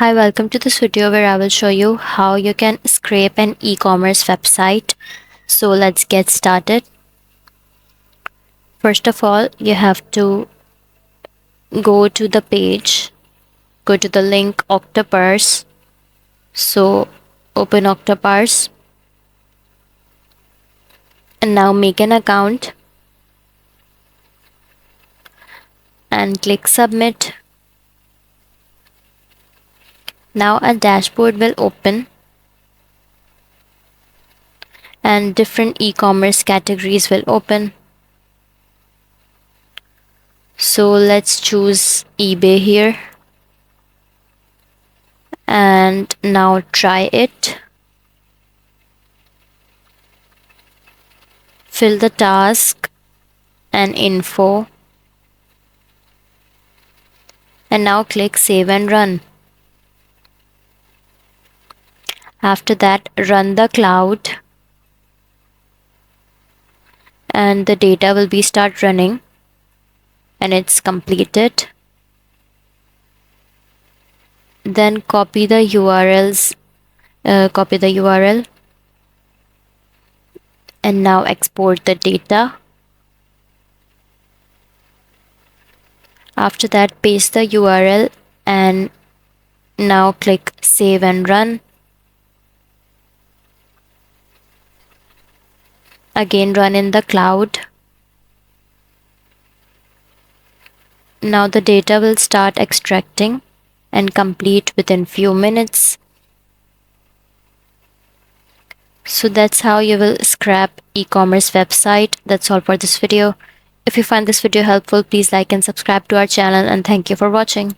Hi, welcome to this video where I will show you how you can scrape an e-commerce website. So let's get started. First of all, you have to go to the page, go to the link Octoparse. So open Octoparse and now make an account and click submit. Now a dashboard will open and different e-commerce categories will open. So let's choose eBay here and now try it. Fill the task and info and now click save and run. After that, run the cloud and the data will be start running and it's completed. Then copy the URL and now export the data. After that, paste the URL and now click save and run. Again, run in the cloud. Now the data will start extracting and complete within few minutes. So that's how you will scrap e-commerce website. That's all for this video. If you find this video helpful, please like and subscribe to our channel, and thank you for watching.